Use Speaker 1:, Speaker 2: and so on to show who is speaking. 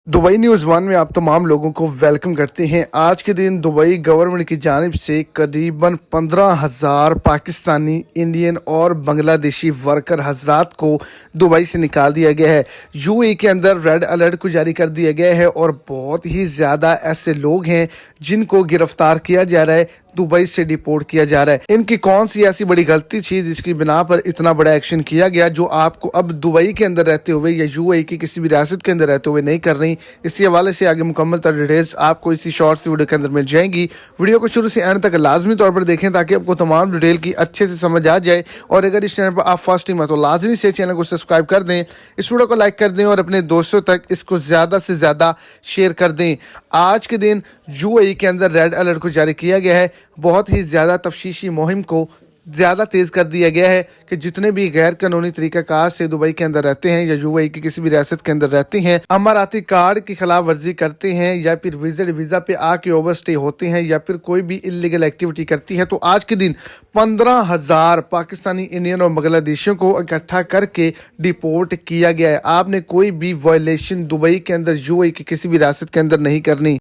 Speaker 1: Dubai news one में आप तमाम लोगों को वेलकम करते हैं। आज के दिन दुबई गवर्नमेंट की जानिब से करीबन 15,000 पाकिस्तानी, इंडियन और बांग्लादेशी वर्कर हजरात को दुबई से निकाल दिया गया है। यूएई के अंदर रेड अलर्ट को जारी कर दिया गया है और बहुत ही ज़्यादा ऐसे लोग हैं जिनको गिरफ्तार किया जा रहा है, दुबई से डिपोर्ट किया जा रहा है। इनकी कौन सी ऐसी बड़ी गलती थी जिसकी बिना पर इतना बड़ा एक्शन किया गया, जो आपको अब दुबई के अंदर रहते हुए या यूएई की किसी भी रियासत के अंदर रहते हुए नहीं कर रही। इसी हवाले से आगे मुकम्मल तर डिटेल्स आपको इसी शॉर्ट सी वीडियो के अंदर मिल जाएंगी। वीडियो को शुरू से एंड तक लाजमी तौर पर देखें ताकि आपको तमाम डिटेल की अच्छे से समझ आ जाए। और अगर इस चैनल पर आप फर्स्ट टाइम है तो लाजमी से चैनल को सब्सक्राइब कर दें, इस वीडियो को लाइक कर दें और अपने दोस्तों तक इसको ज़्यादा से ज़्यादा शेयर कर दें। आज के दिन यूएई के अंदर रेड अलर्ट को जारी किया गया है। बहुत ही ज़्यादा तफ्तीशी मुहिम को ज़्यादा तेज़ कर दिया गया है कि जितने भी गैर कानूनी तरीक़ाकार से दुबई के अंदर रहते हैं या यूएई की किसी भी रियासत के अंदर रहते हैं, अमाराती कार्ड की खिलाफ वर्जी करते हैं या फिर वीज़ा पे आके ओवर स्टे होते हैं या फिर कोई भी इलीगल एक्टिविटी करती है, तो आज के दिन 15,000 पाकिस्तानी, इंडियन और बांग्लादेशियों को इकट्ठा करके डिपोर्ट किया गया है। आपने कोई भी वायलेशन दुबई के अंदर यूएई की किसी भी रियासत के अंदर नहीं करनी।